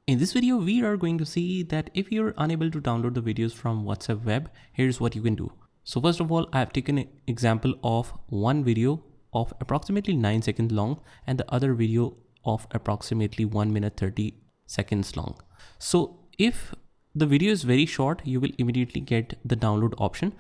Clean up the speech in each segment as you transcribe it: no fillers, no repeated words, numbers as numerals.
In this video, we are going to see that if you're unable to download the videos from WhatsApp web, here's what you can do. So first of all, I've taken an example of one video of approximately 9 seconds long and the other video of approximately 1 minute 30 seconds long. So if the video is very short, you will immediately get the download option,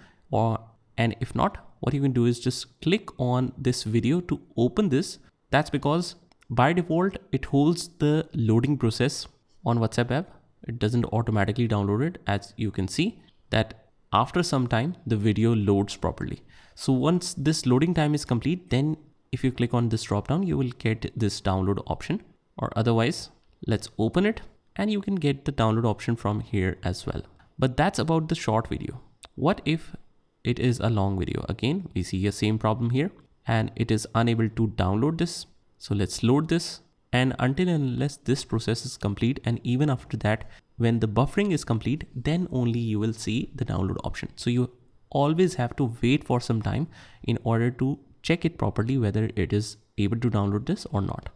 and if not, what you can do is just click on this video to open this. That's because by default, it holds the loading process on WhatsApp app. It doesn't automatically download it, as you can see that after some time the video loads properly. So once this loading time is complete, then if you click on this drop down, you will get this download option, or otherwise let's open it and you can get the download option from here as well. But that's about the short video. What if it is a long video? Again, we see the same problem here and it is unable to download this. So let's load this, and until and unless this process is complete, and even after that, when the buffering is complete, then only you will see the download option. So you always have to wait for some time in order to check it properly whether it is able to download this or not.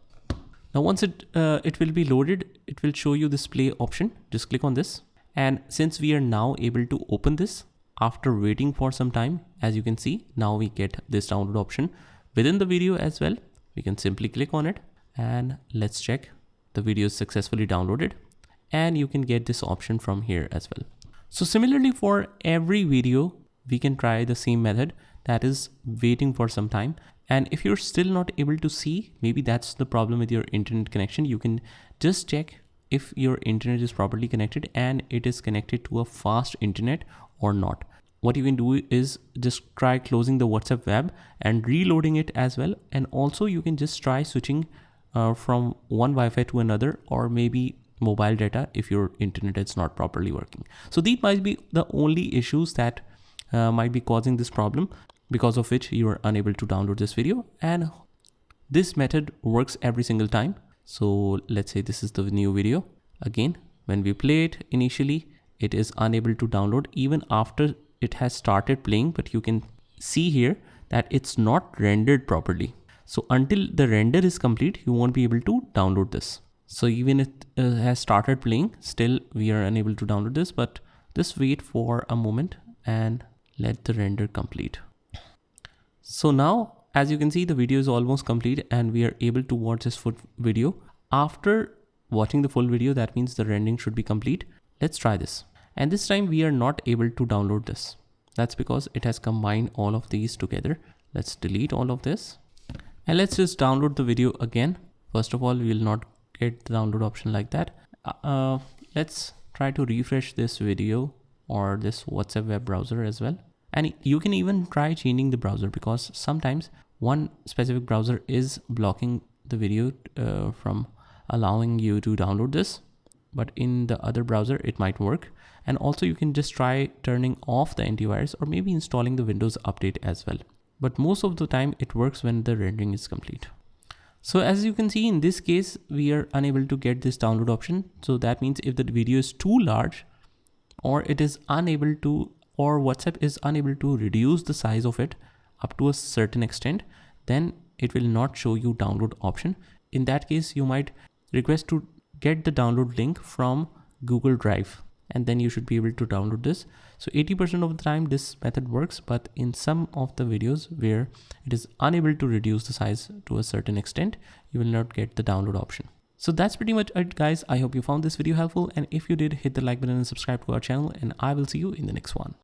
Now once it will be loaded, it will show you this play option. Just click on this, and since we are now able to open this after waiting for some time, as you can see, now we get this download option within the video as well. We can simply click on it and let's check. The video is successfully downloaded, and you can get this option from here as well. So similarly, for every video, we can try the same method, that is waiting for some time. And if you're still not able to see, maybe that's the problem with your internet connection. You can just check if your internet is properly connected and it is connected to a fast internet or not. What you can do is just try closing the WhatsApp web and reloading it as well. And also you can just try switching from one Wi-Fi to another, or maybe mobile data if your internet is not properly working. So these might be the only issues that might be causing this problem, because of which you are unable to download this video. And this method works every single time. So let's say this is the new video. Again, when we play it initially, it is unable to download even after it has started playing, but you can see here that it's not rendered properly. So until the render is complete, you won't be able to download this. So even if it has started playing, still we are unable to download this, but just wait for a moment and let the render complete. So now, as you can see, the video is almost complete and we are able to watch this full video. After watching the full video, that means the rendering should be complete. Let's try this. And this time we are not able to download this. That's because it has combined all of these together. Let's delete all of this and let's just download the video again. First of all, we will not get the download option like that. Let's try to refresh this video or this WhatsApp web browser as well. And you can even try changing the browser, because sometimes one specific browser is blocking the video from allowing you to download this, but in the other browser it might work. And also you can just try turning off the antivirus or maybe installing the Windows update as well. But most of the time it works when the rendering is complete. So as you can see, in this case, we are unable to get this download option. So that means if the video is too large, or it is unable to, or WhatsApp is unable to reduce the size of it up to a certain extent, then it will not show you download option. In that case, you might request to get the download link from Google Drive, and then you should be able to download this. So 80% of the time this method works, but in some of the videos where it is unable to reduce the size to a certain extent, you will not get the download option. So that's pretty much it, guys. I hope you found this video helpful, and if you did, hit the like button and subscribe to our channel, and I will see you in the next one.